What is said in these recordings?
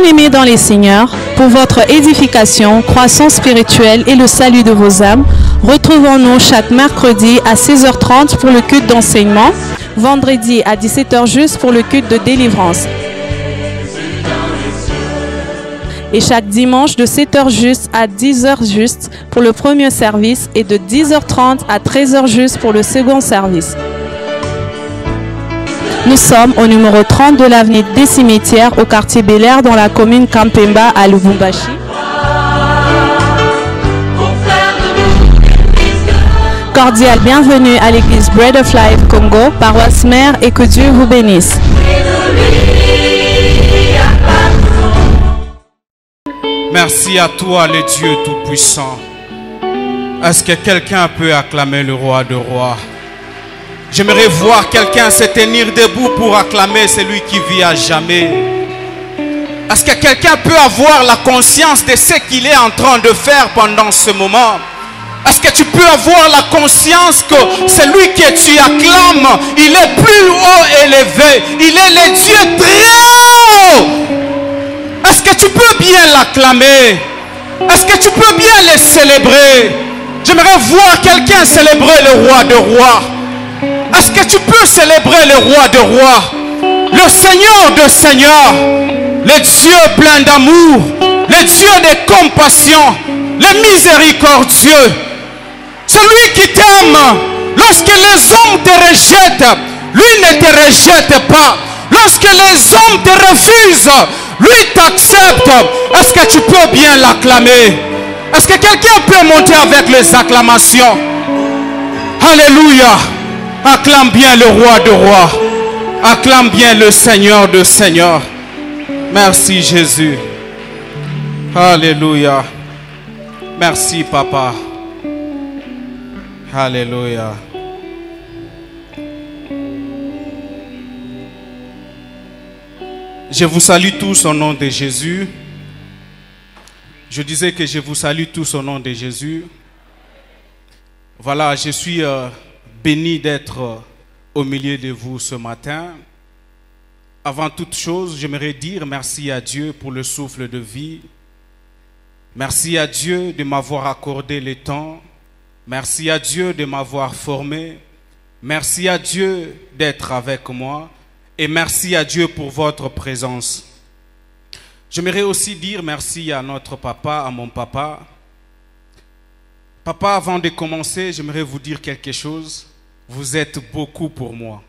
Bien-aimés dans les Seigneurs, pour votre édification, croissance spirituelle et le salut de vos âmes, retrouvons-nous chaque mercredi à 16h30 pour le culte d'enseignement, vendredi à 17h juste pour le culte de délivrance. Et chaque dimanche de 7h juste à 10h juste pour le premier service et de 10h30 à 13h juste pour le second service. Nous sommes au numéro 30 de l'avenue des Cimetières au quartier Bel-Air dans la commune Kampemba à Lubumbashi. Cordial bienvenue à l'église Bread of Life Congo, paroisse mère, et que Dieu vous bénisse. Merci à toi, le Dieu Tout-Puissant. Est-ce que quelqu'un peut acclamer le Roi de Rois? J'aimerais voir quelqu'un se tenir debout pour acclamer celui qui vit à jamais. Est-ce que quelqu'un peut avoir la conscience de ce qu'il est en train de faire pendant ce moment? Est-ce que tu peux avoir la conscience que celui que tu acclames, il est plus haut élevé, il est le Dieu très haut? Est-ce que tu peux bien l'acclamer? Est-ce que tu peux bien le célébrer? J'aimerais voir quelqu'un célébrer le Roi de Rois. Est-ce que tu peux célébrer le Roi de Rois, le Seigneur de Seigneurs, le Dieu plein d'amour, le Dieu de compassion, le miséricordieux, celui qui t'aime lorsque les hommes te rejettent, lui ne te rejette pas. Lorsque les hommes te refusent, lui t'accepte. Est-ce que tu peux bien l'acclamer? Est-ce que quelqu'un peut monter avec les acclamations? Alléluia. Acclame bien le Roi de Rois. Acclame bien le Seigneur de Seigneurs. Merci Jésus. Alléluia. Merci Papa. Alléluia. Je vous salue tous au nom de Jésus. Je disais que je vous salue tous au nom de Jésus. Voilà, je suis béni d'être au milieu de vous ce matin. Avant toute chose, j'aimerais dire merci à Dieu pour le souffle de vie. Merci à Dieu de m'avoir accordé le temps. Merci à Dieu de m'avoir formé. Merci à Dieu d'être avec moi. Et merci à Dieu pour votre présence. J'aimerais aussi dire merci à notre papa, à mon papa. Papa, avant de commencer, j'aimerais vous dire quelque chose. Vous êtes beaucoup pour moi.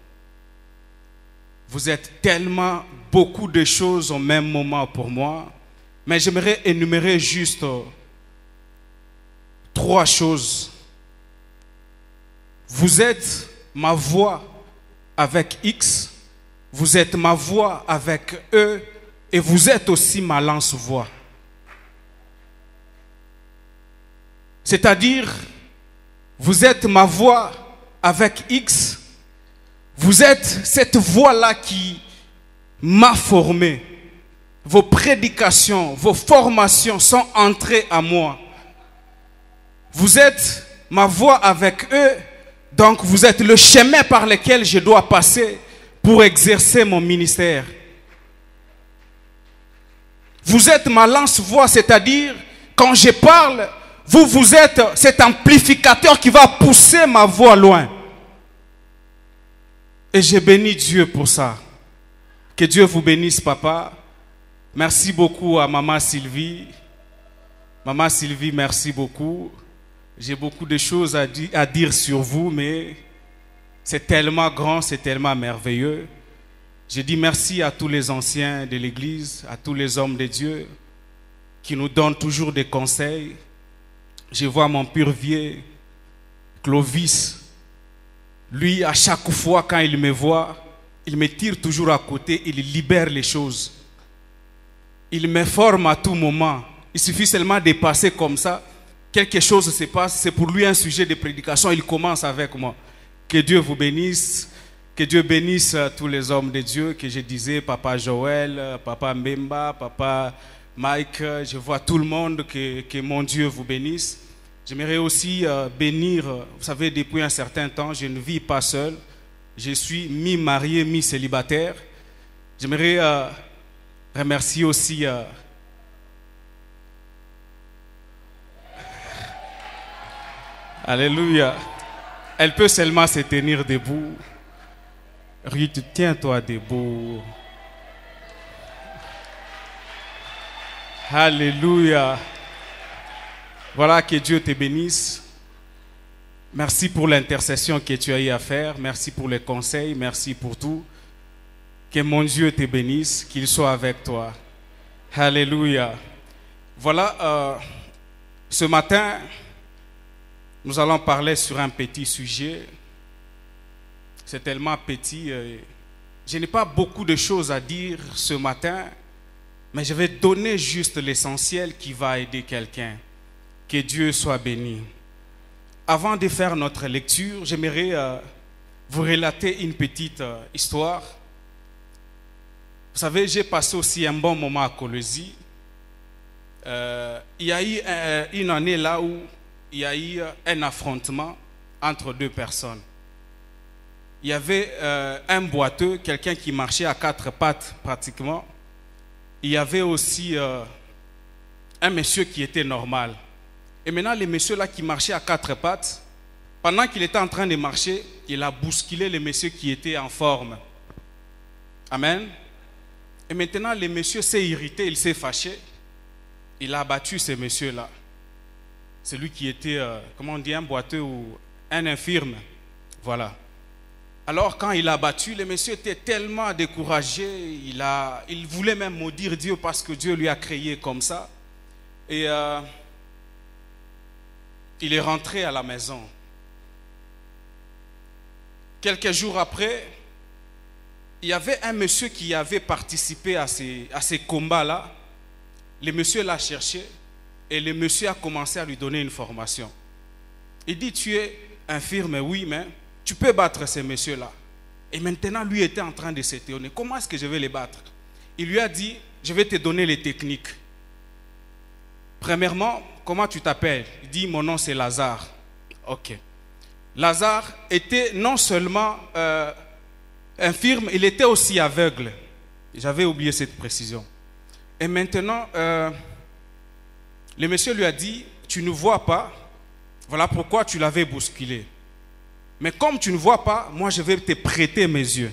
Vous êtes tellement beaucoup de choses au même moment pour moi. Mais j'aimerais énumérer juste 3 choses. Vous êtes ma voix avec X. Vous êtes ma voix avec E. Et vous êtes aussi ma lance-voix. C'est-à-dire, vous êtes ma voix avec X. Vous êtes cette voix-là qui m'a formé. Vos prédications, vos formations sont entrées à moi. Vous êtes ma voix avec eux. Donc vous êtes le chemin par lequel je dois passer pour exercer mon ministère. Vous êtes ma lance-voix, c'est-à-dire, quand je parle, vous êtes cet amplificateur qui va pousser ma voix loin. Et je bénis Dieu pour ça. Que Dieu vous bénisse, papa. Merci beaucoup à maman Sylvie. Maman Sylvie, merci beaucoup. J'ai beaucoup de choses à dire sur vous, mais c'est tellement grand, c'est tellement merveilleux. Je dis merci à tous les anciens de l'Église, à tous les hommes de Dieu qui nous donnent toujours des conseils. Je vois mon purvier, Clovis. Lui, à chaque fois quand il me voit, il me tire toujours à côté, il libère les choses. Il me forme à tout moment. Il suffit seulement de passer comme ça. Quelque chose se passe, c'est pour lui un sujet de prédication, il commence avec moi. Que Dieu vous bénisse. Que Dieu bénisse tous les hommes de Dieu, que je disais, Papa Joël, Papa Mbemba, Papa Mike, je vois tout le monde, que mon Dieu vous bénisse. J'aimerais aussi bénir, vous savez, depuis un certain temps, je ne vis pas seul. Je suis mi-marié, mi-célibataire. J'aimerais remercier aussi Alléluia. Elle peut seulement se tenir debout. Ruth, tiens-toi debout. Alléluia. Voilà, que Dieu te bénisse. Merci pour l'intercession que tu as eu à faire. Merci pour les conseils. Merci pour tout. Que mon Dieu te bénisse, qu'il soit avec toi. Alléluia. Voilà, ce matin, nous allons parler sur un petit sujet. C'est tellement petit. Je n'ai pas beaucoup de choses à dire ce matin, mais je vais donner juste l'essentiel qui va aider quelqu'un. Que Dieu soit béni. Avant de faire notre lecture, j'aimerais vous relater une petite histoire. Vous savez, j'ai passé aussi un bon moment à Colosie. Il y a eu une année là où il y a eu un affrontement entre deux personnes. Il y avait un boiteux, quelqu'un qui marchait à quatre pattes pratiquement. Il y avait aussi un monsieur qui était normal. Et maintenant, le monsieur là qui marchait à quatre pattes, pendant qu'il était en train de marcher, il a bousculé le monsieur qui était en forme. Amen. Et maintenant, le monsieur s'est irrité, il s'est fâché. Il a abattu ce monsieur-là. Celui qui était, comment on dit, un boiteux ou un infirme. Voilà. Alors, quand il a abattu, le monsieur était tellement découragé, il voulait même maudire Dieu parce que Dieu lui a créé comme ça. Et il est rentré à la maison. Quelques jours après, il y avait un monsieur qui avait participé à ces combats-là. Le monsieur l'a cherché et le monsieur a commencé à lui donner une formation. Il dit, tu es infirme, oui, mais tu peux battre ces messieurs-là. Et maintenant, lui était en train de s'étonner. Comment est-ce que je vais les battre? Il lui a dit, je vais te donner les techniques. Premièrement, comment tu t'appelles? Il dit, mon nom c'est Lazare. Ok. Lazare était non seulement infirme, il était aussi aveugle. J'avais oublié cette précision. Et maintenant, le monsieur lui a dit, tu ne vois pas, voilà pourquoi tu l'avais bousculé. Mais comme tu ne vois pas, moi je vais te prêter mes yeux.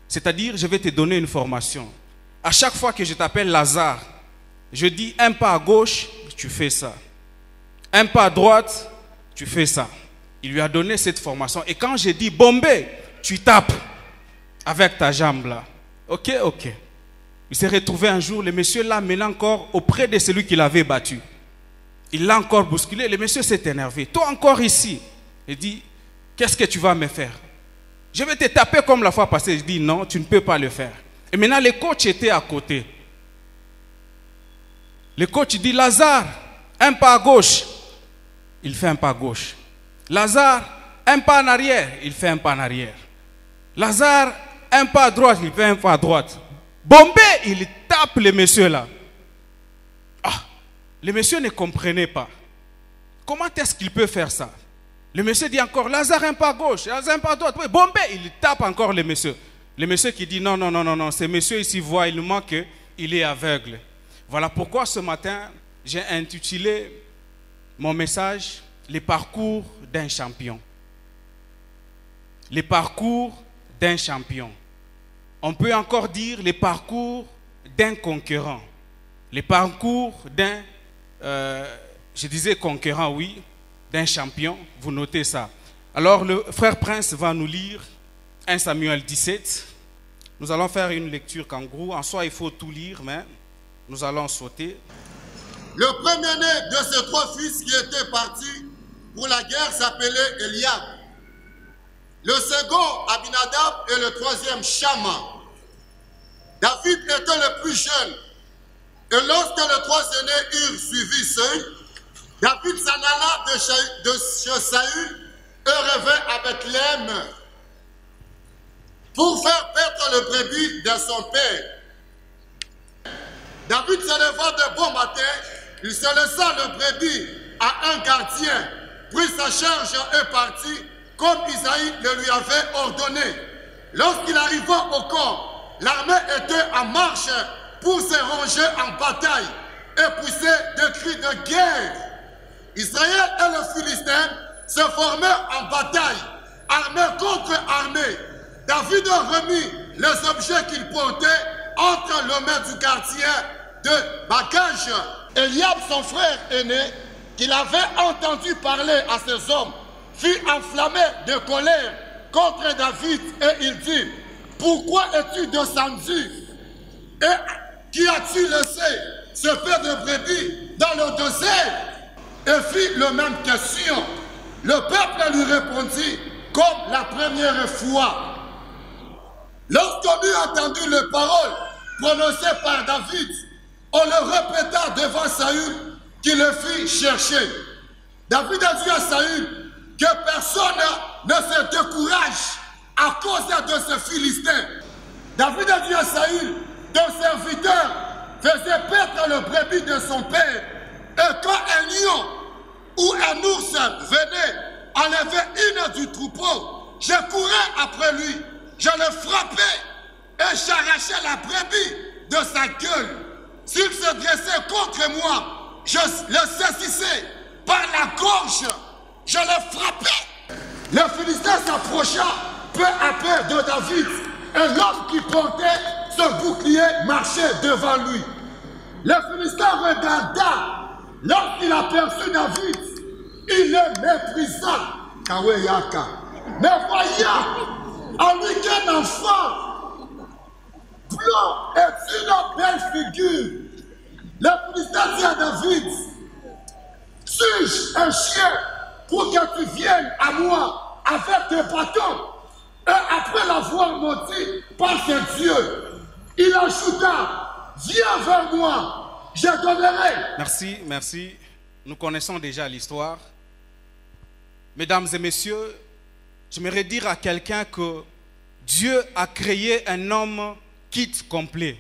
C'est-à-dire, je vais te donner une formation. À chaque fois que je t'appelle Lazare, je dis un pas à gauche, tu fais ça. Un pas à droite, tu fais ça. Il lui a donné cette formation. Et quand j'ai dit Bombay, tu tapes avec ta jambe là. Ok, ok. Il s'est retrouvé un jour, le monsieur l'a mené encore auprès de celui qui l'avait battu. Il l'a encore bousculé, le monsieur s'est énervé. Toi encore ici. Il dit, qu'est-ce que tu vas me faire? Je vais te taper comme la fois passée. Je dis, non, tu ne peux pas le faire. Et maintenant, le coach était à côté. Le coach dit, Lazare, un pas à gauche. Il fait un pas à gauche. Lazare, un pas en arrière. Il fait un pas en arrière. Lazare, un pas à droite. Il fait un pas à droite. Bombay, il tape le monsieur là. Ah, le monsieur ne comprenait pas. Comment est-ce qu'il peut faire ça? Le monsieur dit encore, Lazare un pas à gauche, Lazare un pas à droite. Oui, Bombay, il tape encore le monsieur. Le monsieur qui dit, non, non, non, non, non, ce monsieur ici voit, il manque, il est aveugle. Voilà pourquoi ce matin, j'ai intitulé mon message, les parcours d'un champion. Les parcours d'un champion. On peut encore dire les parcours d'un conquérant. Les parcours d'un, je disais conquérant, oui, d'un champion. Vous notez ça. Alors le frère Prince va nous lire 1 Samuel 17. Nous allons faire une lecture kangourou. En soi, il faut tout lire, mais nous allons sauter. Le premier-né de ces trois fils qui étaient partis pour la guerre s'appelait Eliab. Le second, Abinadab, et le troisième, Shama. David était le plus jeune. Et lorsque les trois aînés eurent suivi Saül, David s'en alla de chez Saül et revint à Bethléem pour faire paître le brebis de son père. David se leva de bon matin, il se laissa le brebis à un gardien, prit sa charge et partit, comme Isaïe le lui avait ordonné. Lorsqu'il arriva au camp, l'armée était en marche pour se ranger en bataille et pousser des cris de guerre. Israël et le Philistin se formaient en bataille, armée contre armée. David a remis les objets qu'il portait entre les mains du quartier de Bakaj. Eliab, son frère aîné, qu'il avait entendu parler à ses hommes, fut enflammé de colère contre David et il dit: pourquoi es-tu descendu et qui as-tu laissé ce peu de brebis dans le désert? Et fit la même question. Le peuple lui répondit comme la première fois. Lorsqu'on eut entendu les paroles prononcées par David, on le répéta devant Saül qui le fit chercher. David a dit à Saül que personne ne se décourage à cause de ce Philistin. David a dit à Saül, ton serviteur faisait perdre le brebis de son père. Et quand un lion ou un ours venait enlever une du troupeau, je courais après lui, je le frappais et j'arrachais la brebis de sa gueule. S'il se dressait contre moi, je le saisissais par la gorge, je le frappais. Le Philistin s'approcha peu à peu de David et l'homme qui portait ce bouclier marchait devant lui. Le Philistin regarda. Lorsqu'il aperçut David, il le méprisa. Kaweyaka. Mais voyant en lui qu'un enfant blanc et une belle figure, le Philistin dit à David: suis-je un chien pour que tu viennes à moi avec tes bâtons? Et après l'avoir maudit par ses dieux, il ajouta: viens vers moi. Je donnerai. Merci, merci. Nous connaissons déjà l'histoire. Mesdames et messieurs, j'aimerais dire à quelqu'un que Dieu a créé un homme kit complet.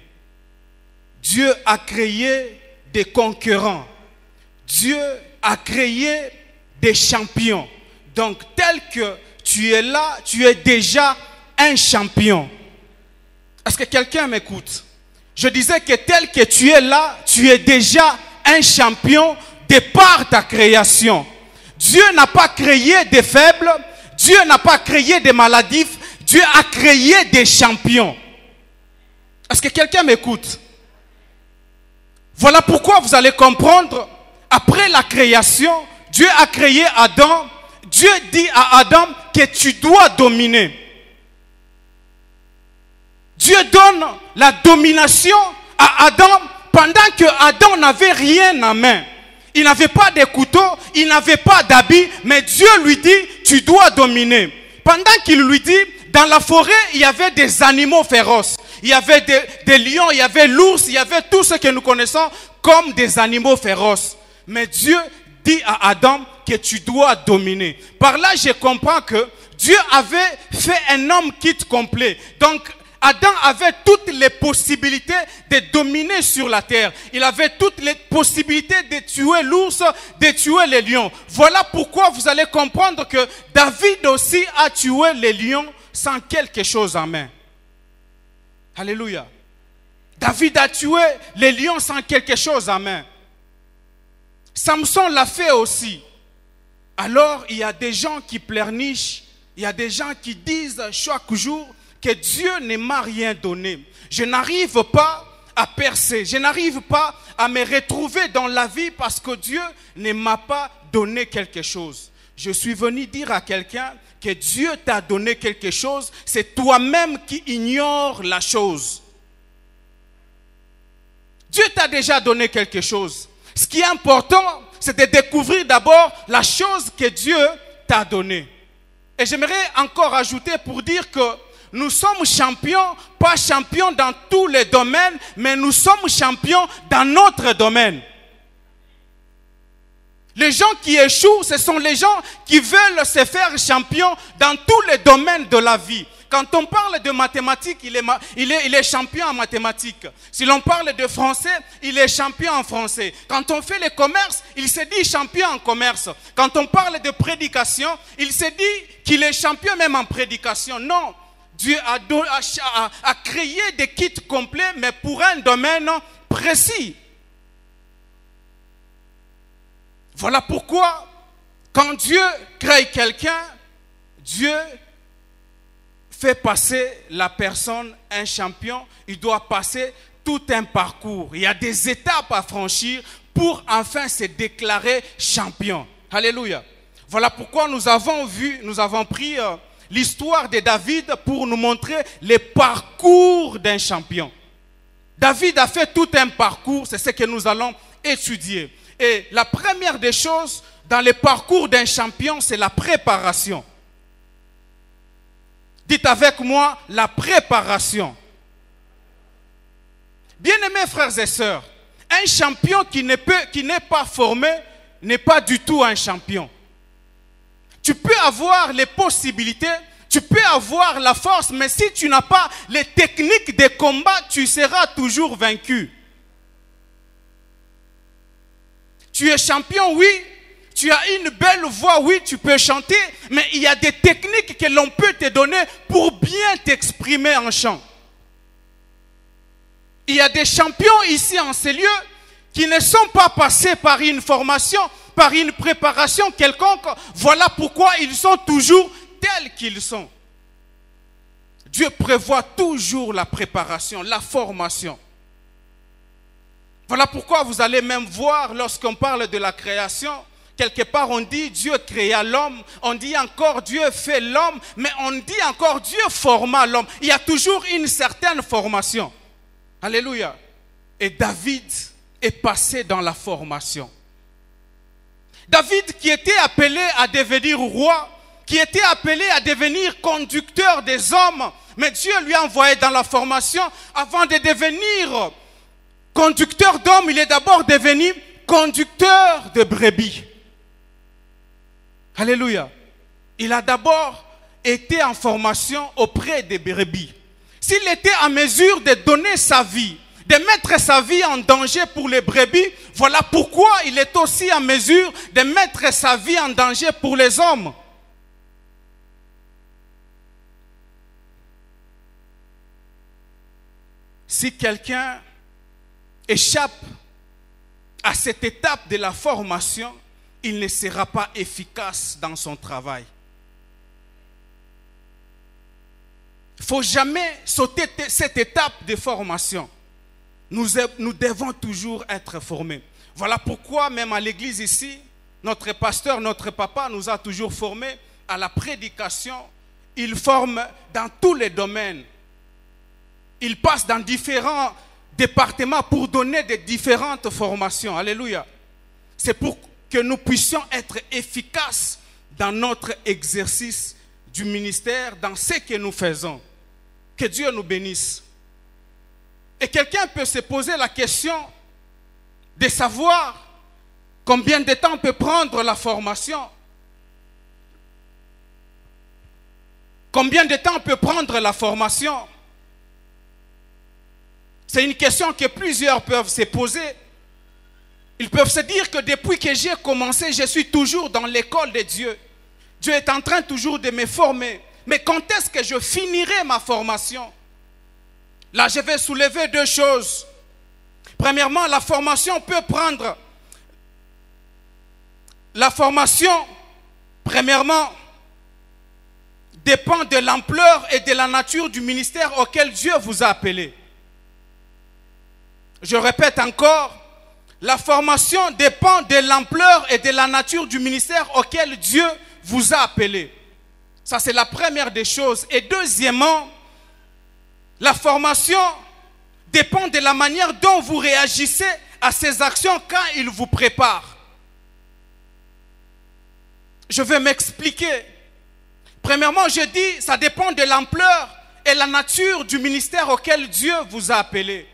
Dieu a créé des concurrents. Dieu a créé des champions. Donc, tel que tu es là, tu es déjà un champion. Est-ce que quelqu'un m'écoute? Je disais que tel que tu es là, tu es déjà un champion de par ta création. Dieu n'a pas créé des faibles, Dieu n'a pas créé des maladifs, Dieu a créé des champions. Est-ce que quelqu'un m'écoute? Voilà pourquoi vous allez comprendre, après la création, Dieu a créé Adam, Dieu dit à Adam que tu dois dominer. Dieu donne la domination à Adam pendant que Adam n'avait rien en main. Il n'avait pas de couteau, il n'avait pas d'habit, mais Dieu lui dit, tu dois dominer. Pendant qu'il lui dit, dans la forêt, il y avait des animaux féroces. Il y avait des lions, il y avait l'ours, il y avait tout ce que nous connaissons comme des animaux féroces. Mais Dieu dit à Adam que tu dois dominer. Par là, je comprends que Dieu avait fait un homme kit complet. Donc, Adam avait toutes les possibilités de dominer sur la terre. Il avait toutes les possibilités de tuer l'ours, de tuer les lions. Voilà pourquoi vous allez comprendre que David aussi a tué les lions sans quelque chose en main. Alléluia. David a tué les lions sans quelque chose en main. Samson l'a fait aussi. Alors, il y a des gens qui pleurnichent, il y a des gens qui disent chaque jour que Dieu ne m'a rien donné. Je n'arrive pas à percer, je n'arrive pas à me retrouver dans la vie parce que Dieu ne m'a pas donné quelque chose. Je suis venu dire à quelqu'un que Dieu t'a donné quelque chose, c'est toi-même qui ignores la chose. Dieu t'a déjà donné quelque chose. Ce qui est important, c'est de découvrir d'abord la chose que Dieu t'a donnée. Et j'aimerais encore ajouter pour dire que nous sommes champions, pas champions dans tous les domaines, mais nous sommes champions dans notre domaine. Les gens qui échouent, ce sont les gens qui veulent se faire champions dans tous les domaines de la vie. Quand on parle de mathématiques, il est champion en mathématiques. Si l'on parle de français, il est champion en français. Quand on fait le commerce, il se dit champion en commerce. Quand on parle de prédication, il se dit qu'il est champion même en prédication. Non. Dieu a créé des kits complets, mais pour un domaine précis. Voilà pourquoi, quand Dieu crée quelqu'un, Dieu fait passer la personne un champion. Il doit passer tout un parcours. Il y a des étapes à franchir pour enfin se déclarer champion. Alléluia. Voilà pourquoi nous avons pris l'histoire de David pour nous montrer le parcours d'un champion. David a fait tout un parcours, c'est ce que nous allons étudier. Et la première des choses dans le parcours d'un champion, c'est la préparation. Dites avec moi, la préparation. Bien-aimés frères et sœurs, un champion qui n'est pas formé n'est pas du tout un champion. Tu peux avoir les possibilités, tu peux avoir la force, mais si tu n'as pas les techniques de combat, tu seras toujours vaincu. Tu es champion, oui. Tu as une belle voix, oui, tu peux chanter, mais il y a des techniques que l'on peut te donner pour bien t'exprimer en chant. Il y a des champions ici en ces lieux qui ne sont pas passés par une formation, par une préparation quelconque. Voilà pourquoi ils sont toujours tels qu'ils sont. Dieu prévoit toujours la préparation, la formation. Voilà pourquoi vous allez même voir lorsqu'on parle de la création, quelque part on dit Dieu créa l'homme, on dit encore Dieu fait l'homme, mais on dit encore Dieu forma l'homme. Il y a toujours une certaine formation. Alléluia. Et David est passé dans la formation. David qui était appelé à devenir roi, qui était appelé à devenir conducteur des hommes, mais Dieu lui a envoyé dans la formation avant de devenir conducteur d'hommes, il est d'abord devenu conducteur de brebis. Alléluia. Il a d'abord été en formation auprès des brebis. S'il était en mesure de donner sa vie, de mettre sa vie en danger pour les brebis, voilà pourquoi il est aussi en mesure de mettre sa vie en danger pour les hommes. Si quelqu'un échappe à cette étape de la formation, il ne sera pas efficace dans son travail. Il ne faut jamais sauter cette étape de formation. Nous devons toujours être formés. Voilà pourquoi même à l'église ici, notre pasteur, notre papa nous a toujours formés à la prédication. Il forme dans tous les domaines. Il passe dans différents départements pour donner des différentes formations. Alléluia. C'est pour que nous puissions être efficaces dans notre exercice du ministère, dans ce que nous faisons. Que Dieu nous bénisse. Et quelqu'un peut se poser la question de savoir combien de temps peut prendre la formation. Combien de temps peut prendre la formation? C'est une question que plusieurs peuvent se poser. Ils peuvent se dire que depuis que j'ai commencé, je suis toujours dans l'école de Dieu. Dieu est en train toujours de me former. Mais quand est-ce que je finirai ma formation? Là, je vais soulever deux choses. Premièrement, la formation peut prendre. La formation, premièrement, dépend de l'ampleur et de la nature du ministère auquel Dieu vous a appelé. Je répète encore, la formation dépend de l'ampleur et de la nature du ministère auquel Dieu vous a appelé. Ça, c'est la première des choses. Et deuxièmement, la formation dépend de la manière dont vous réagissez à ces actions quand il vous prépare. Je vais m'expliquer. Premièrement, je dis, ça dépend de l'ampleur et la nature du ministère auquel Dieu vous a appelé.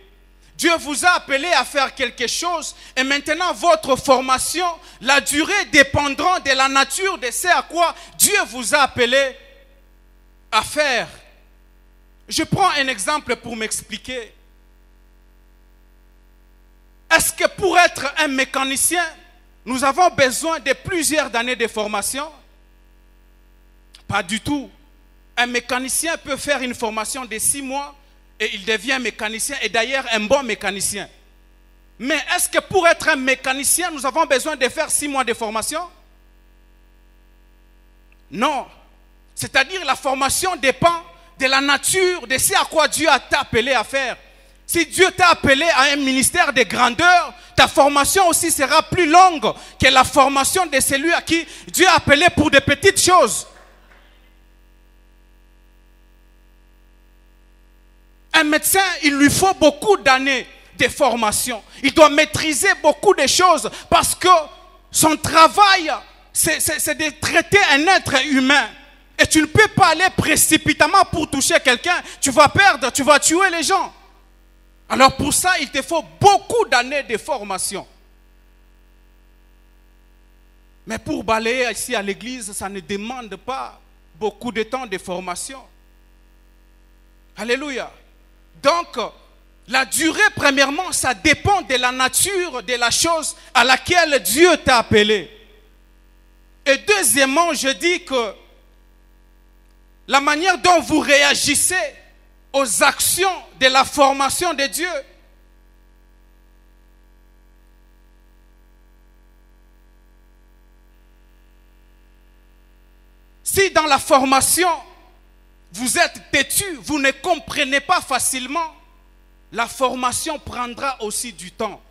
Dieu vous a appelé à faire quelque chose et maintenant votre formation, la durée dépendra de la nature de ce à quoi Dieu vous a appelé à faire. Je prends un exemple pour m'expliquer. Est-ce que pour être un mécanicien, nous avons besoin de plusieurs années de formation? Pas du tout. un mécanicien peut faire une formation de 6 mois et il devient mécanicien et d'ailleurs un bon mécanicien. Mais est-ce que pour être un mécanicien, nous avons besoin de faire 6 mois de formation? Non. C'est-à-dire la formation dépend de la nature, de ce à quoi Dieu t'a appelé à faire. Si Dieu t'a appelé à un ministère de grandeur, ta formation aussi sera plus longue que la formation de celui à qui Dieu a appelé pour de petites choses. Un médecin, il lui faut beaucoup d'années de formation. Il doit maîtriser beaucoup de choses parce que son travail, c'est de traiter un être humain. Et tu ne peux pas aller précipitamment pour toucher quelqu'un. Tu vas perdre, tu vas tuer les gens. Alors pour ça, il te faut beaucoup d'années de formation. Mais pour balayer ici à l'église, ça ne demande pas beaucoup de temps de formation. Alléluia. Donc, la durée, premièrement, ça dépend de la nature de la chose à laquelle Dieu t'a appelé. Et deuxièmement, je dis que la manière dont vous réagissez aux actions de la formation de Dieu. Si dans la formation, vous êtes têtu, vous ne comprenez pas facilement, la formation prendra aussi du temps.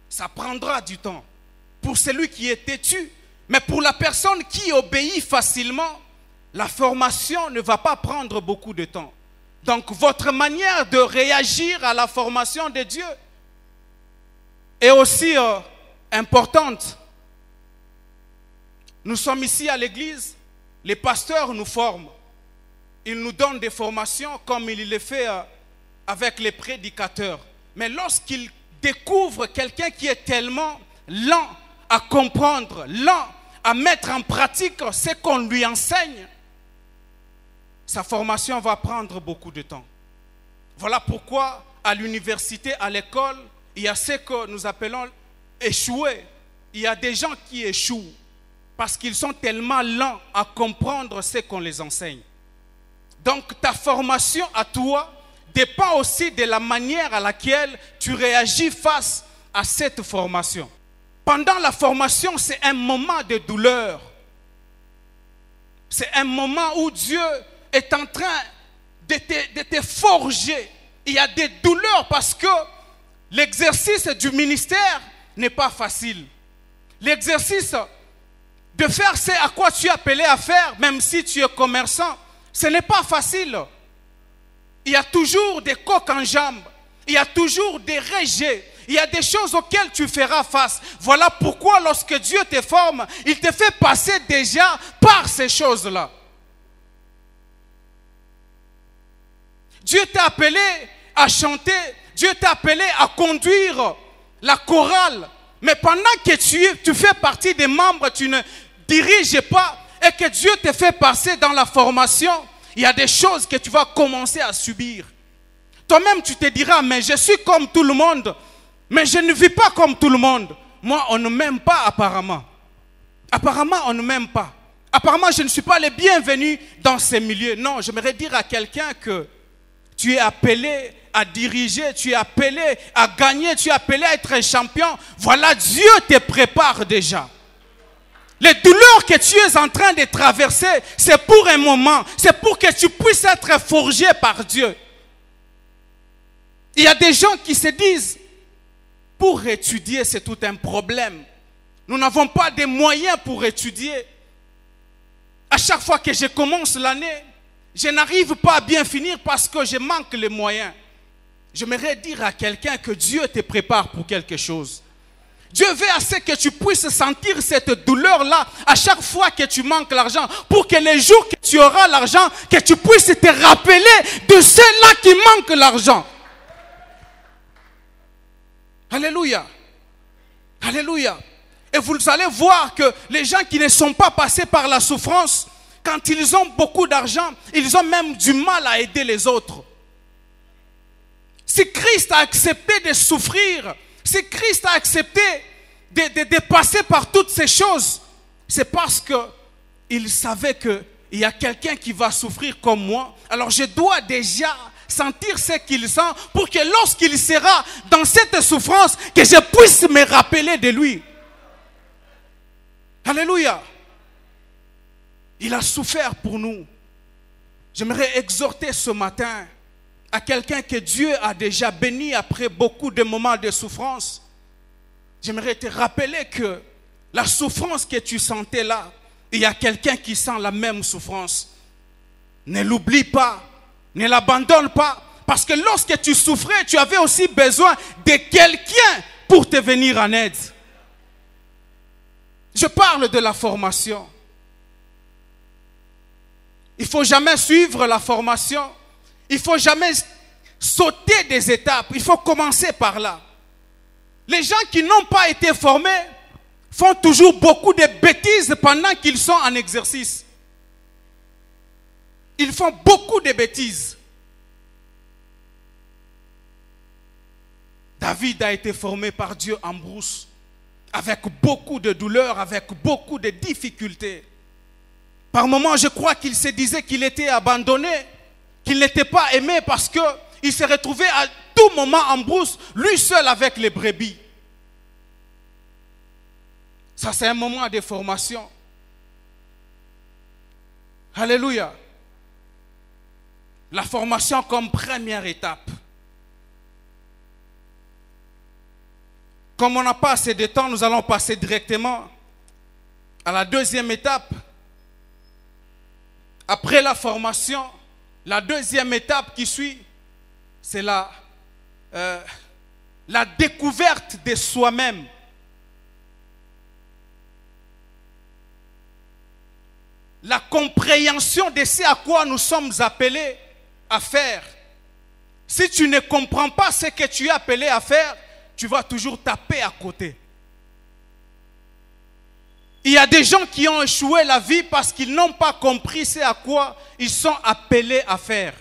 Ça prendra du temps pour celui qui est têtu. Mais pour la personne qui obéit facilement, la formation ne va pas prendre beaucoup de temps. Donc votre manière de réagir à la formation de Dieu est aussi importante. Nous sommes ici à l'église, les pasteurs nous forment. Ils nous donnent des formations comme il le fait avec les prédicateurs. Mais lorsqu'ils découvrent quelqu'un qui est tellement lent à comprendre, lent à mettre en pratique ce qu'on lui enseigne, sa formation va prendre beaucoup de temps. Voilà pourquoi à l'université, à l'école, il y a ce que nous appelons échouer. Il y a des gens qui échouent parce qu'ils sont tellement lents à comprendre ce qu'on les enseigne. Donc ta formation à toi dépend aussi de la manière à laquelle tu réagis face à cette formation. Pendant la formation, c'est un moment de douleur. C'est un moment où Dieu est en train de te forger. Il y a des douleurs parce que l'exercice du ministère n'est pas facile. L'exercice de faire ce à quoi tu es appelé à faire, même si tu es commerçant, ce n'est pas facile. Il y a toujours des coques en jambes. Il y a toujours des rejets. Il y a des choses auxquelles tu feras face. Voilà pourquoi lorsque Dieu te forme, il te fait passer déjà par ces choses-là. Dieu t'a appelé à chanter, Dieu t'a appelé à conduire la chorale. Mais pendant que tu fais partie des membres, tu ne diriges pas et que Dieu te fait passer dans la formation, il y a des choses que tu vas commencer à subir. Toi-même, tu te diras, mais je suis comme tout le monde, mais je ne vis pas comme tout le monde. Moi, on ne m'aime pas apparemment. Apparemment, on ne m'aime pas. Apparemment, je ne suis pas le bienvenu dans ces milieux. Non, j'aimerais dire à quelqu'un que tu es appelé à diriger, tu es appelé à gagner, tu es appelé à être un champion. Voilà, Dieu te prépare déjà. Les douleurs que tu es en train de traverser, c'est pour un moment. C'est pour que tu puisses être forgé par Dieu. Il y a des gens qui se disent, pour étudier, c'est tout un problème. Nous n'avons pas de moyens pour étudier. À chaque fois que je commence l'année, je n'arrive pas à bien finir parce que je manque les moyens. J'aimerais dire à quelqu'un que Dieu te prépare pour quelque chose. Dieu veut assez que tu puisses sentir cette douleur-là à chaque fois que tu manques l'argent, pour que les jours que tu auras l'argent, que tu puisses te rappeler de ceux-là qui manquent l'argent. Alléluia. Alléluia. Et vous allez voir que les gens qui ne sont pas passés par la souffrance, quand ils ont beaucoup d'argent, ils ont même du mal à aider les autres. Si Christ a accepté de souffrir, si Christ a accepté de passer par toutes ces choses, c'est parce qu'il savait que il y a quelqu'un qui va souffrir comme moi, alors je dois déjà sentir ce qu'il sent pour que lorsqu'il sera dans cette souffrance, que je puisse me rappeler de lui. Alléluia. Il a souffert pour nous. J'aimerais exhorter ce matin à quelqu'un que Dieu a déjà béni après beaucoup de moments de souffrance. J'aimerais te rappeler que la souffrance que tu sentais là, il y a quelqu'un qui sent la même souffrance. Ne l'oublie pas, ne l'abandonne pas, parce que lorsque tu souffrais, tu avais aussi besoin de quelqu'un pour te venir en aide. Je parle de la formation. Il ne faut jamais suivre la formation. Il ne faut jamais sauter des étapes. Il faut commencer par là. Les gens qui n'ont pas été formés font toujours beaucoup de bêtises pendant qu'ils sont en exercice. Ils font beaucoup de bêtises. David a été formé par Dieu en brousse, avec beaucoup de douleurs, avec beaucoup de difficultés. Par moments, je crois qu'il se disait qu'il était abandonné, qu'il n'était pas aimé parce qu'il se retrouvait à tout moment en brousse, lui seul avec les brebis. Ça, c'est un moment de formation. Alléluia. La formation comme première étape. Comme on n'a pas assez de temps, nous allons passer directement à la deuxième étape. Après la formation, la deuxième étape qui suit, c'est la découverte de soi-même. La compréhension de ce à quoi nous sommes appelés à faire. Si tu ne comprends pas ce que tu es appelé à faire, tu vas toujours taper à côté. Il y a des gens qui ont échoué la vie parce qu'ils n'ont pas compris ce à quoi ils sont appelés à faire.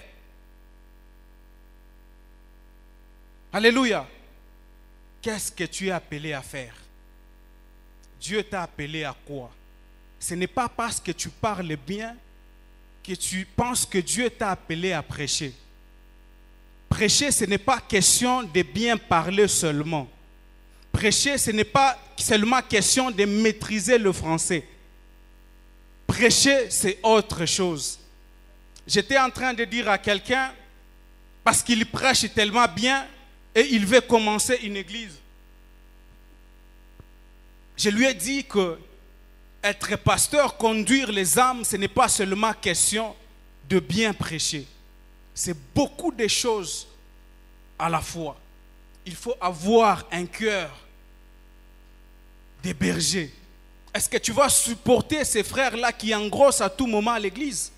Alléluia. Qu'est-ce que tu es appelé à faire? Dieu t'a appelé à quoi? Ce n'est pas parce que tu parles bien que tu penses que Dieu t'a appelé à prêcher. Prêcher, ce n'est pas question de bien parler seulement. Prêcher, ce n'est pas seulement question de maîtriser le français. Prêcher, c'est autre chose. J'étais en train de dire à quelqu'un, parce qu'il prêche tellement bien et il veut commencer une église. Je lui ai dit que être pasteur, conduire les âmes, ce n'est pas seulement question de bien prêcher. C'est beaucoup de choses à la fois. Il faut avoir un cœur de berger. Est-ce que tu vas supporter ces frères-là qui engrossent à tout moment à l'église?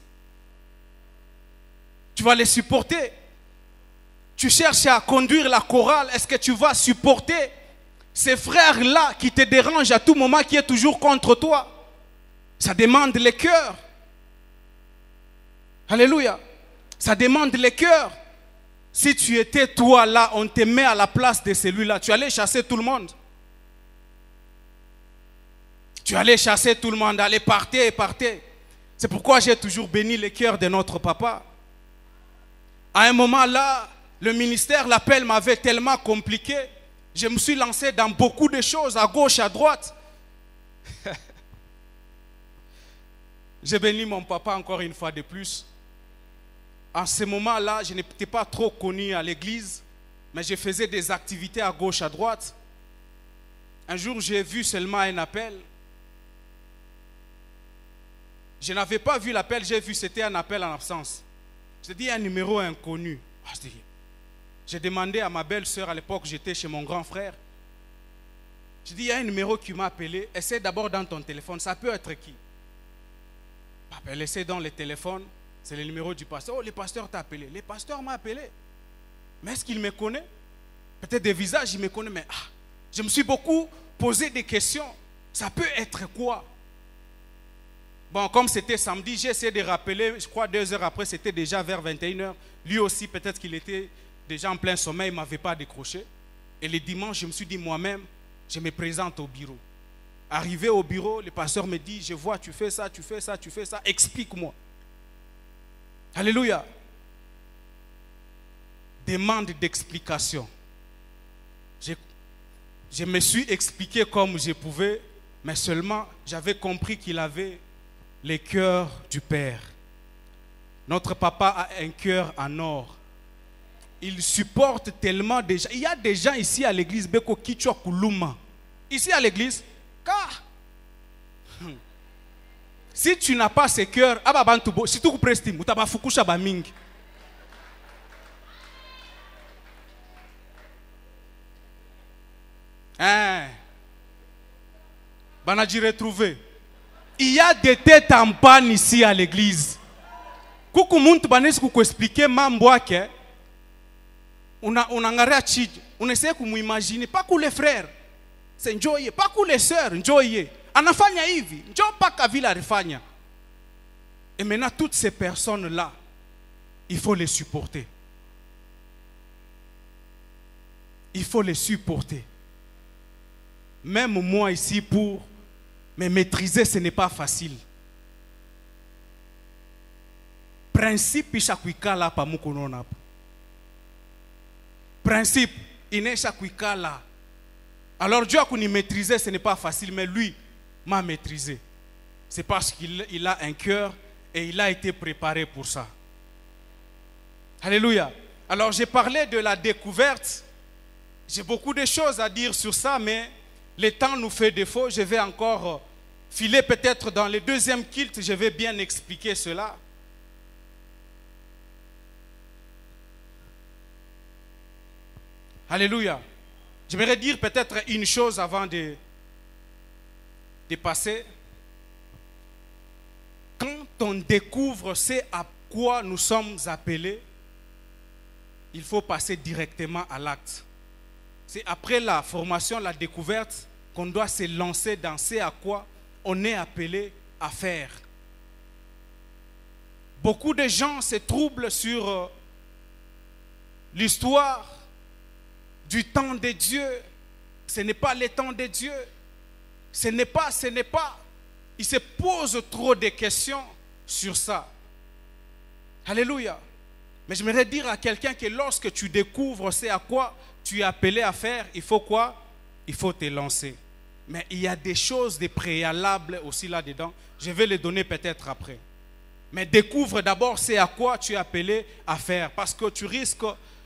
Tu vas les supporter? Tu cherches à conduire la chorale. Est-ce que tu vas supporter ces frères-là qui te dérangent à tout moment, qui est toujours contre toi? Ça demande le cœur. Alléluia. Ça demande le cœur. Si tu étais toi là, on te met à la place de celui-là, tu allais chasser tout le monde. Tu allais chasser tout le monde, allez, partez, partez. C'est pourquoi j'ai toujours béni le cœur de notre papa. À un moment là, le ministère, l'appel m'avait tellement compliqué. Je me suis lancé dans beaucoup de choses, à gauche, à droite. J'ai béni mon papa encore une fois de plus. En ce moment-là, je n'étais pas trop connu à l'église, mais je faisais des activités à gauche, à droite. Un jour, j'ai vu seulement un appel. Je n'avais pas vu l'appel, j'ai vu c'était un appel en absence. J'ai dit un numéro inconnu. J'ai demandé à ma belle-sœur, à l'époque j'étais chez mon grand frère. J'ai dit il y a un numéro qui m'a appelé, essaie d'abord dans ton téléphone, ça peut être qui? Elle essaie dans le téléphone, c'est le numéro du pasteur. Oh, le pasteur t'a appelé. Le pasteur m'a appelé. Mais est-ce qu'il me connaît? Peut-être des visages, il me connaît, mais je me suis beaucoup posé des questions. Ça peut être quoi? Bon, comme c'était samedi, j'ai essayé de rappeler, je crois 2 heures après, c'était déjà vers 21h. Lui aussi, peut-être qu'il était déjà en plein sommeil, il ne m'avait pas décroché. Et le dimanche, je me suis dit moi-même, je me présente au bureau. Arrivé au bureau, le pasteur me dit, je vois, tu fais ça, tu fais ça, tu fais ça, explique-moi. Alléluia. Demande d'explication. Je me suis expliqué comme je pouvais, mais seulement j'avais compris qu'il avait le cœur du Père. Notre papa a un cœur en or. Il supporte tellement de gens. Il y a des gens ici à l'église, Beko Kichwa Kuluma. Ici à l'église, car si tu n'as pas ce cœur, si tu prestimes, tu vas fukusha baming. Banadji retrouvé. Il y a des têtes en panne ici à l'église. Kuku muntu banesi kuku expliquer mambo yake. Unangaria chiji. On essaie de m'imaginer. Pas que les frères. C'est njoye. Pas que les sœurs. Njoye. Anafanya hivi. Njo paka vila refanya. Et maintenant, toutes ces personnes-là, il faut les supporter. Il faut les supporter. Même moi ici, pour me maîtriser, ce n'est pas facile. Principe, chakwikala pa mukonona. Principe, iné chakwikala. Alors Dieu a qu'on maîtriser, ce n'est pas facile, mais lui m'a maîtrisé. C'est parce qu'il a un cœur et il a été préparé pour ça. Alléluia. Alors j'ai parlé de la découverte. J'ai beaucoup de choses à dire sur ça, mais le temps nous fait défaut. Je vais encore filer peut-être dans le deuxième culte. Je vais bien expliquer cela. Alléluia. J'aimerais dire peut-être une chose avant de passer. Quand on découvre ce à quoi nous sommes appelés, il faut passer directement à l'acte. C'est après la formation, la découverte, qu'on doit se lancer dans ce à quoi on est appelé à faire. Beaucoup de gens se troublent sur l'histoire du temps de Dieu. Ce n'est pas le temps de Dieu. Ce n'est pas. Ils se posent trop de questions sur ça. Alléluia. Mais j'aimerais dire à quelqu'un que lorsque tu découvres ce à quoi tu es appelé à faire, il faut quoi? Il faut te lancer. Mais il y a des choses, des préalables aussi là-dedans. Je vais les donner peut-être après. Mais découvre d'abord ce à quoi tu es appelé à faire. Parce que tu risques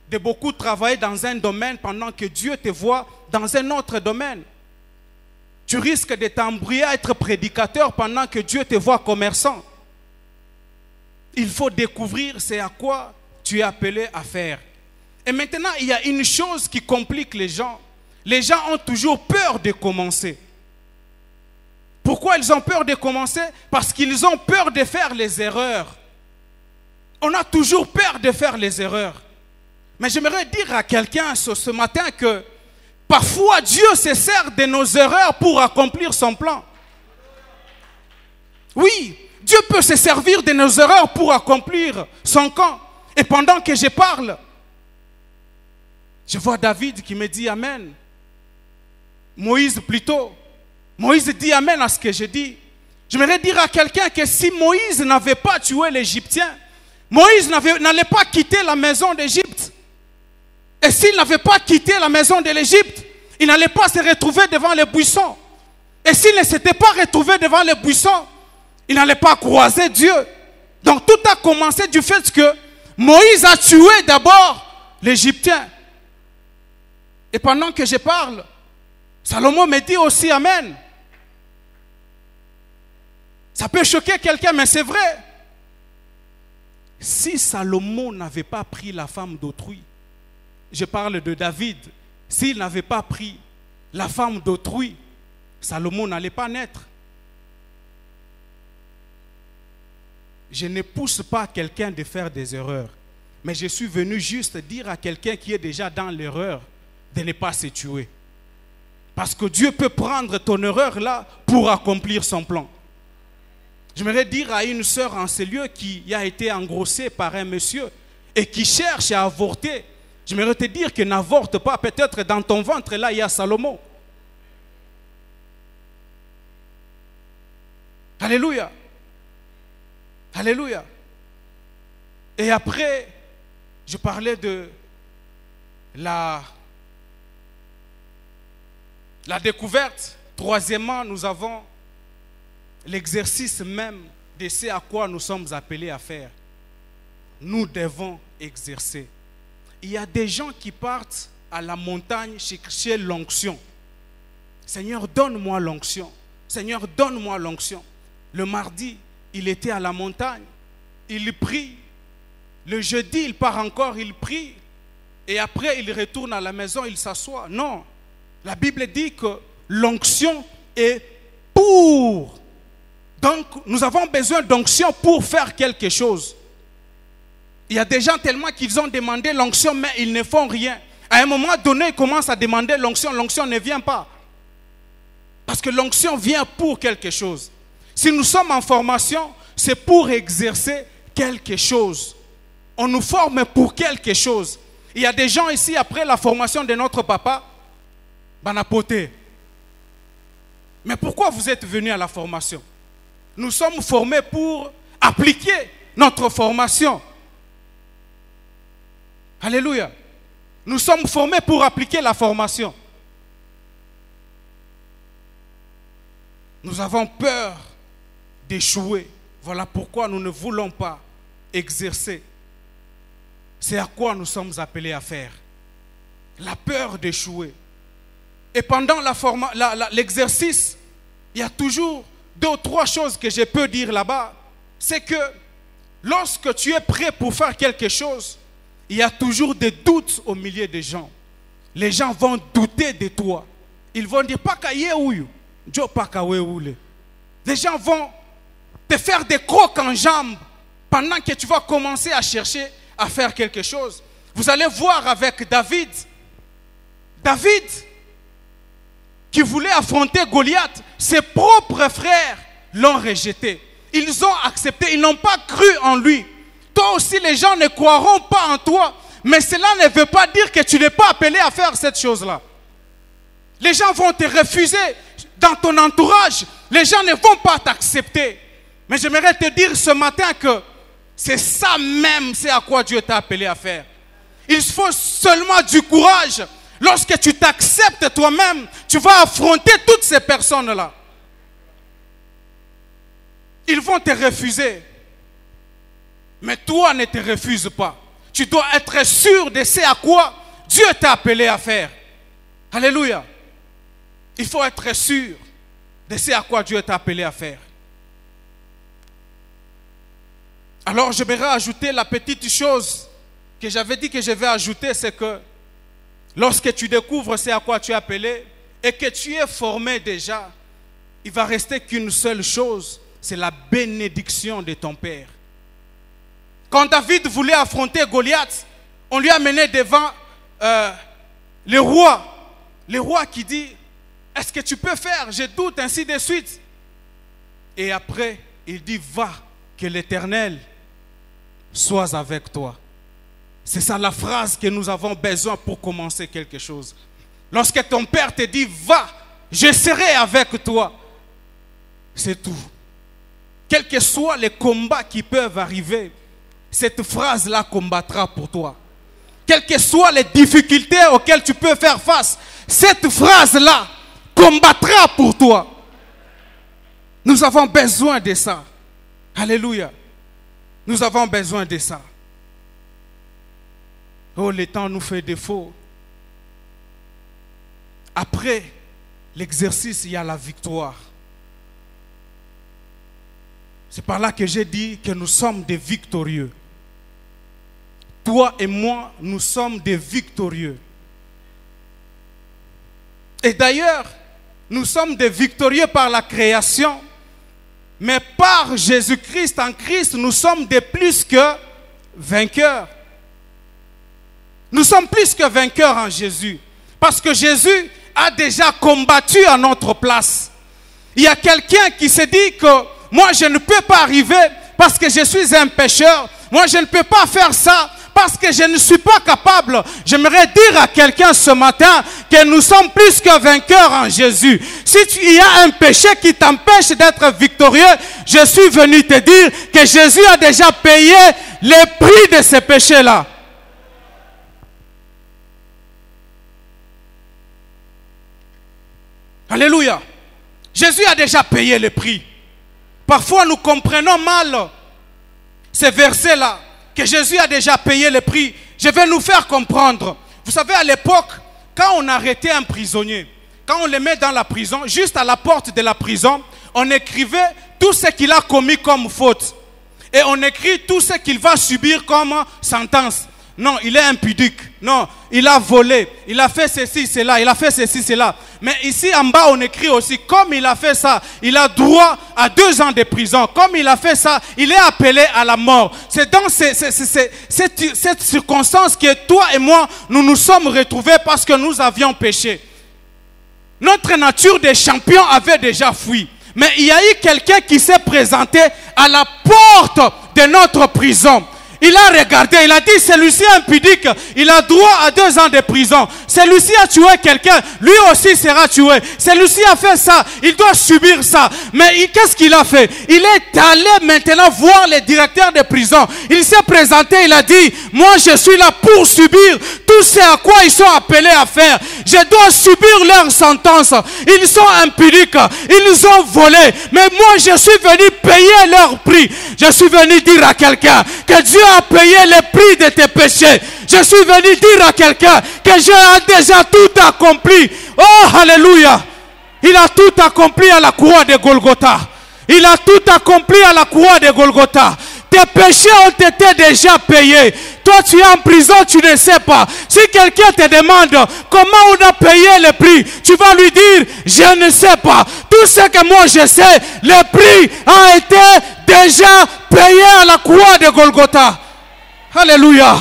de beaucoup travailler dans un domaine pendant que Dieu te voit dans un autre domaine. Tu risques de t'embrouiller à être prédicateur pendant que Dieu te voit commerçant. Il faut découvrir ce à quoi tu es appelé à faire. Et maintenant, il y a une chose qui complique les gens. Les gens ont toujours peur de commencer. Pourquoi ils ont peur de commencer? Parce qu'ils ont peur de faire les erreurs. On a toujours peur de faire les erreurs. Mais j'aimerais dire à quelqu'un ce matin que parfois Dieu se sert de nos erreurs pour accomplir son plan. Oui, Dieu peut se servir de nos erreurs pour accomplir son camp. Et pendant que je parle, je vois David qui me dit Amen. Moïse plutôt. Moïse dit Amen à ce que je dis. J'aimerais dire à quelqu'un que si Moïse n'avait pas tué l'Égyptien, Moïse n'allait pas quitter la maison d'Égypte. Et s'il n'avait pas quitté la maison de l'Égypte, il n'allait pas se retrouver devant les buissons. Et s'il ne s'était pas retrouvé devant les buissons, il n'allait pas croiser Dieu. Donc tout a commencé du fait que Moïse a tué d'abord l'Égyptien. Et pendant que je parle, Salomon me dit aussi Amen. Ça peut choquer quelqu'un, mais c'est vrai. Si Salomon n'avait pas pris la femme d'autrui, je parle de David, s'il n'avait pas pris la femme d'autrui, Salomon n'allait pas naître. Je ne pousse pas quelqu'un de faire des erreurs, mais je suis venu juste dire à quelqu'un qui est déjà dans l'erreur de ne pas se tuer. Parce que Dieu peut prendre ton erreur là pour accomplir son plan. J'aimerais dire à une sœur en ce lieu qui a été engrossée par un monsieur et qui cherche à avorter. J'aimerais te dire que n'avorte pas. Peut-être dans ton ventre là il y a Salomon. Alléluia. Alléluia. Et après, je parlais de la découverte. Troisièmement, nous avons l'exercice même de ce à quoi nous sommes appelés à faire. Nous devons exercer. Il y a des gens qui partent à la montagne chercher l'onction. Seigneur, donne-moi l'onction. Seigneur, donne-moi l'onction. Le mardi, il était à la montagne. Il prie. Le jeudi, il part encore, il prie. Et après, il retourne à la maison, il s'assoit. Non. La Bible dit que l'onction est pour. Donc, nous avons besoin d'onction pour faire quelque chose. Il y a des gens tellement qu'ils ont demandé l'onction, mais ils ne font rien. À un moment donné, ils commencent à demander l'onction ne vient pas. Parce que l'onction vient pour quelque chose. Si nous sommes en formation, c'est pour exercer quelque chose. On nous forme pour quelque chose. Il y a des gens ici, après la formation de notre papa, banapoté. Mais pourquoi vous êtes venus à la formation? Nous sommes formés pour appliquer notre formation. Alléluia. Nous sommes formés pour appliquer la formation. Nous avons peur d'échouer. Voilà pourquoi nous ne voulons pas exercer. C'est à quoi nous sommes appelés à faire. La peur d'échouer. Et pendant l'exercice, il y a toujours 2 ou 3 choses que je peux dire là-bas. C'est que lorsque tu es prêt pour faire quelque chose, il y a toujours des doutes au milieu des gens. Les gens vont douter de toi. Ils vont dire, les gens vont te faire des crocs en jambes pendant que tu vas commencer à chercher à faire quelque chose. Vous allez voir avec David. David, qui voulait affronter Goliath, ses propres frères l'ont rejeté. Ils ont accepté, ils n'ont pas cru en lui. Toi aussi, les gens ne croiront pas en toi, mais cela ne veut pas dire que tu n'es pas appelé à faire cette chose-là. Les gens vont te refuser dans ton entourage. Les gens ne vont pas t'accepter. Mais j'aimerais te dire ce matin que c'est ça même, c'est à quoi Dieu t'a appelé à faire. Il faut seulement du courage. Lorsque tu t'acceptes toi-même, tu vas affronter toutes ces personnes-là. Ils vont te refuser. Mais toi, ne te refuse pas. Tu dois être sûr de ce à quoi Dieu t'a appelé à faire. Alléluia. Il faut être sûr de ce à quoi Dieu t'a appelé à faire. Alors, je vais ajouter la petite chose que j'avais dit que je vais ajouter, c'est que lorsque tu découvres ce à quoi tu es appelé et que tu es formé déjà, il va rester qu'une seule chose, c'est la bénédiction de ton Père. Quand David voulait affronter Goliath, on lui a mené devant le roi. Le roi qui dit, est-ce que tu peux faire? Je doute, ainsi de suite. Et après, il dit, va, que l'Éternel soit avec toi. C'est ça la phrase que nous avons besoin pour commencer quelque chose. Lorsque ton père te dit, va, je serai avec toi. C'est tout. Quels que soient les combats qui peuvent arriver, cette phrase-là combattra pour toi. Quelles que soient les difficultés auxquelles tu peux faire face, cette phrase-là combattra pour toi. Nous avons besoin de ça. Alléluia. Nous avons besoin de ça. Oh, le temps nous fait défaut. Après l'exercice, il y a la victoire. C'est par là que j'ai dit que nous sommes des victorieux. Toi et moi, nous sommes des victorieux. Et d'ailleurs, nous sommes des victorieux par la création, mais par Jésus-Christ, en Christ, nous sommes des plus que vainqueurs. Nous sommes plus que vainqueurs en Jésus. Parce que Jésus a déjà combattu à notre place. Il y a quelqu'un qui se dit que moi je ne peux pas arriver parce que je suis un pécheur. Moi je ne peux pas faire ça parce que je ne suis pas capable. J'aimerais dire à quelqu'un ce matin que nous sommes plus que vainqueurs en Jésus. Si il y a un péché qui t'empêche d'être victorieux, je suis venu te dire que Jésus a déjà payé le prix de ces péchés-là. Alléluia. Jésus a déjà payé le prix. Parfois nous comprenons mal ces versets-là, que Jésus a déjà payé le prix. Je vais nous faire comprendre. Vous savez, à l'époque, quand on arrêtait un prisonnier, quand on le met dans la prison, juste à la porte de la prison, on écrivait tout ce qu'il a commis comme faute. Et on écrit tout ce qu'il va subir comme sentence. Non, il est impudique. Non, il a volé. Il a fait ceci, cela. Il a fait ceci, cela. Mais ici en bas, on écrit aussi, comme il a fait ça, il a droit à 2 ans de prison. Comme il a fait ça, il est appelé à la mort. C'est dans cette circonstance que toi et moi, nous nous sommes retrouvés parce que nous avions péché. Notre nature de champion avait déjà fui. Mais il y a eu quelqu'un qui s'est présenté à la porte de notre prison. Il a regardé, il a dit, celui-ci est impudique, il a droit à 2 ans de prison. Celui-ci a tué quelqu'un, lui aussi sera tué. Celui-ci a fait ça, il doit subir ça. Mais qu'est-ce qu'il a fait? Il est allé maintenant voir le directeur de prison. Il s'est présenté, il a dit, moi je suis là pour subir tout ce à quoi ils sont appelés à faire. Je dois subir leur sentence. Ils sont impudiques, ils ont volé. Mais moi je suis venu payer leur prix. Je suis venu dire à quelqu'un que Dieu a payé le prix de tes péchés. Je suis venu dire à quelqu'un que Dieu a déjà tout accompli. Oh, alléluia. Il a tout accompli à la croix de Golgotha. Il a tout accompli à la croix de Golgotha. Tes péchés ont été déjà payés. Toi, tu es en prison, tu ne sais pas. Si quelqu'un te demande comment on a payé le prix, tu vas lui dire, je ne sais pas. Tout ce que moi je sais, le prix a été déjà payé à la croix de Golgotha. Alléluia.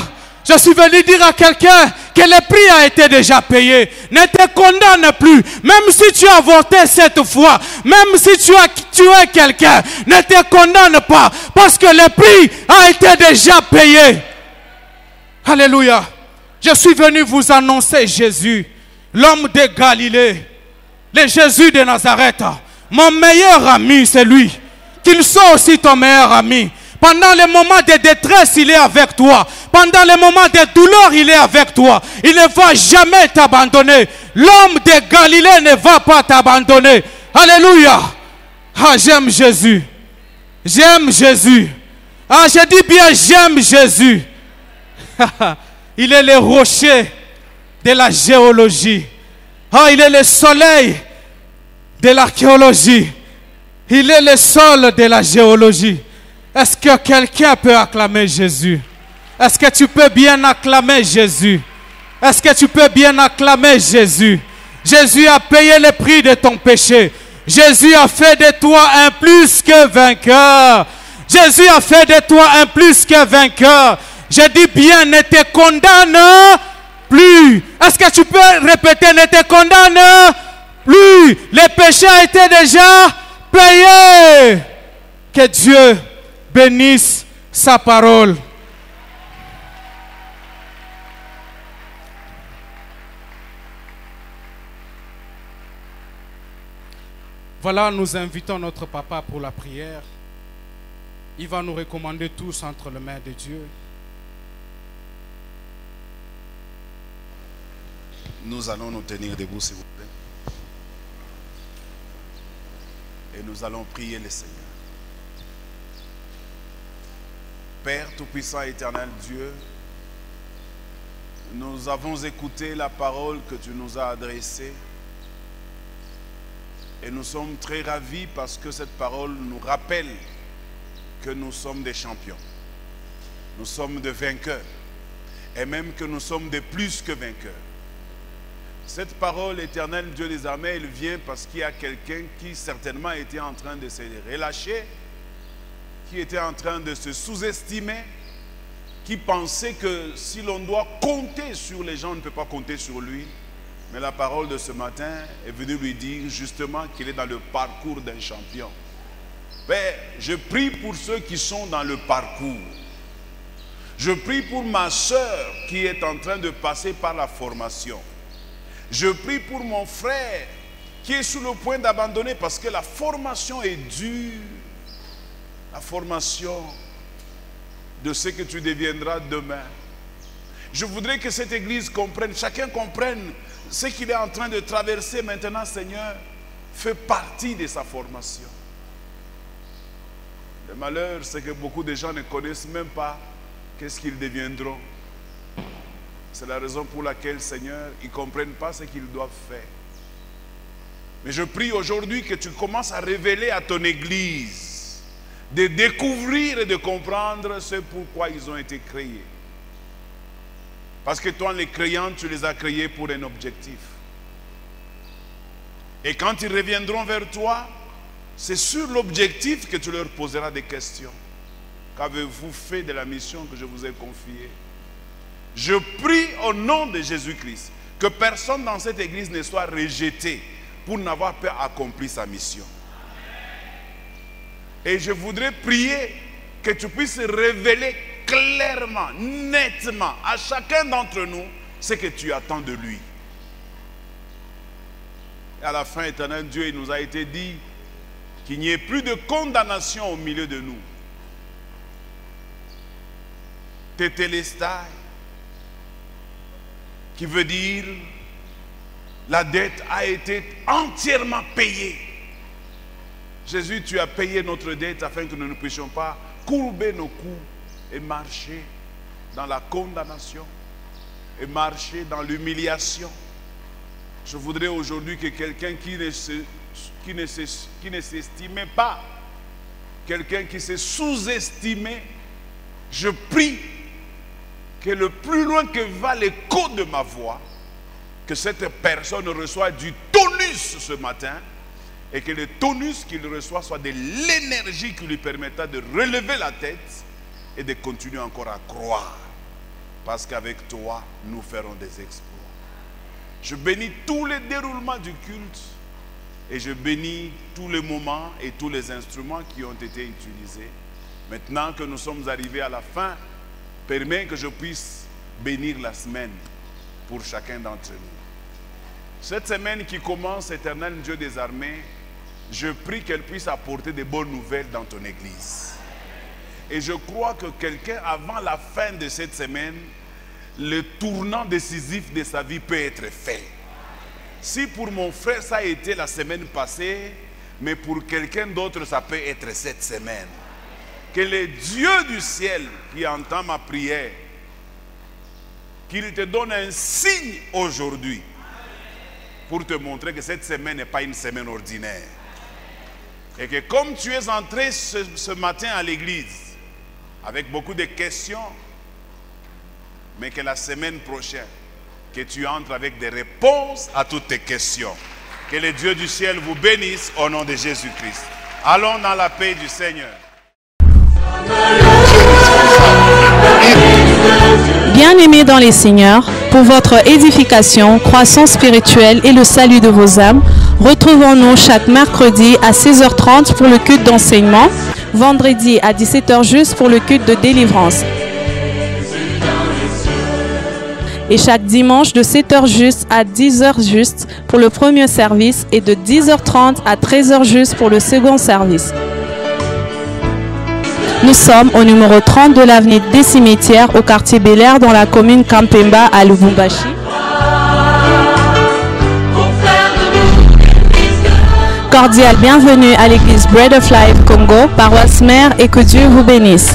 Je suis venu dire à quelqu'un que le prix a été déjà payé. Ne te condamne plus. Même si tu as avorté cette fois, même si tu as tué quelqu'un, ne te condamne pas. Parce que le prix a été déjà payé. Alléluia. Je suis venu vous annoncer Jésus, l'homme de Galilée, le Jésus de Nazareth. Mon meilleur ami, c'est lui. Qu'il soit aussi ton meilleur ami. Pendant les moments de détresse, il est avec toi. Pendant les moments de douleur, il est avec toi. Il ne va jamais t'abandonner. L'homme de Galilée ne va pas t'abandonner. Alléluia. Ah, j'aime Jésus. J'aime Jésus. Ah, je dis bien, j'aime Jésus. Il est le rocher de la géologie. Ah, il est le soleil de l'archéologie. Il est le sol de la géologie. Est-ce que quelqu'un peut acclamer Jésus? Est-ce que tu peux bien acclamer Jésus? Est-ce que tu peux bien acclamer Jésus? Jésus a payé le prix de ton péché. Jésus a fait de toi un plus que vainqueur. Jésus a fait de toi un plus que vainqueur. Je dis bien, ne te condamne plus. Est-ce que tu peux répéter, ne te condamne plus? Le péché a été déjà payé. Que Dieu bénisse sa parole. Voilà, nous invitons notre papa pour la prière. Il va nous recommander tous entre les mains de Dieu. Nous allons nous tenir debout, s'il vous plaît. Et nous allons prier le Seigneur. Père Tout-Puissant, Éternel Dieu, nous avons écouté la parole que tu nous as adressée. Et nous sommes très ravis parce que cette parole nous rappelle que nous sommes des champions. Nous sommes des vainqueurs. Et même que nous sommes des plus que vainqueurs. Cette parole, Éternel Dieu des armées, elle vient parce qu'il y a quelqu'un qui certainement était en train de se relâcher, qui était en train de se sous-estimer, qui pensait que si l'on doit compter sur les gens, on ne peut pas compter sur lui. Mais la parole de ce matin est venue lui dire justement qu'il est dans le parcours d'un champion. Père, je prie pour ceux qui sont dans le parcours. Je prie pour ma soeur qui est en train de passer par la formation. Je prie pour mon frère qui est sur le point d'abandonner parce que la formation est dure. La formation de ce que tu deviendras demain. Je voudrais que cette église comprenne, chacun comprenne ce qu'il est en train de traverser maintenant, Seigneur, fait partie de sa formation. Le malheur, c'est que beaucoup de gens ne connaissent même pas qu'est-ce qu'ils deviendront. C'est la raison pour laquelle, Seigneur, ils ne comprennent pas ce qu'ils doivent faire. Mais je prie aujourd'hui que tu commences à révéler à ton église, de découvrir et de comprendre ce pourquoi ils ont été créés. Parce que toi, les créants, tu les as créés pour un objectif. Et quand ils reviendront vers toi, c'est sur l'objectif que tu leur poseras des questions. Qu'avez-vous fait de la mission que je vous ai confiée? Je prie au nom de Jésus-Christ que personne dans cette église ne soit rejeté pour n'avoir pas accompli sa mission. Et je voudrais prier que tu puisses révéler clairement, nettement à chacun d'entre nous ce que tu attends de lui. Et à la fin, éternel Dieu, il nous a été dit qu'il n'y ait plus de condamnation au milieu de nous. Tétélestai, qui veut dire la dette a été entièrement payée. Jésus, tu as payé notre dette afin que nous ne puissions pas courber nos coups et marcher dans la condamnation et marcher dans l'humiliation. Je voudrais aujourd'hui que quelqu'un qui ne s'estimait pas, quelqu'un qui s'est sous-estimé, je prie que le plus loin que va l'écho de ma voix, que cette personne reçoive du tonus ce matin, et que le tonus qu'il reçoit soit de l'énergie qui lui permettra de relever la tête et de continuer encore à croire. Parce qu'avec toi, nous ferons des exploits. Je bénis tous les déroulements du culte et je bénis tous les moments et tous les instruments qui ont été utilisés. Maintenant que nous sommes arrivés à la fin, permets que je puisse bénir la semaine pour chacun d'entre nous. Cette semaine qui commence, éternel Dieu des armées, je prie qu'elle puisse apporter de bonnes nouvelles dans ton église. Et je crois que quelqu'un, avant la fin de cette semaine, le tournant décisif de sa vie peut être fait. Si pour mon frère ça a été la semaine passée, mais pour quelqu'un d'autre ça peut être cette semaine. Que le Dieu du ciel qui entend ma prière, qu'il te donne un signe aujourd'hui pour te montrer que cette semaine n'est pas une semaine ordinaire. Et que comme tu es entré ce matin à l'église avec beaucoup de questions, mais que la semaine prochaine, que tu entres avec des réponses à toutes tes questions. Que le Dieu du ciel vous bénisse au nom de Jésus-Christ. Allons dans la paix du Seigneur. Bien-aimés dans les Seigneurs, pour votre édification, croissance spirituelle et le salut de vos âmes, retrouvons-nous chaque mercredi à 16h30 pour le culte d'enseignement, vendredi à 17h juste pour le culte de délivrance. Et chaque dimanche de 7h juste à 10h juste pour le premier service et de 10h30 à 13h juste pour le second service. Nous sommes au numéro 30 de l'avenue des Cimetières au quartier Bel Air dans la commune Kampemba à Lubumbashi. Cordial bienvenue à l'église Bread of Life Congo, paroisse mère, et que Dieu vous bénisse.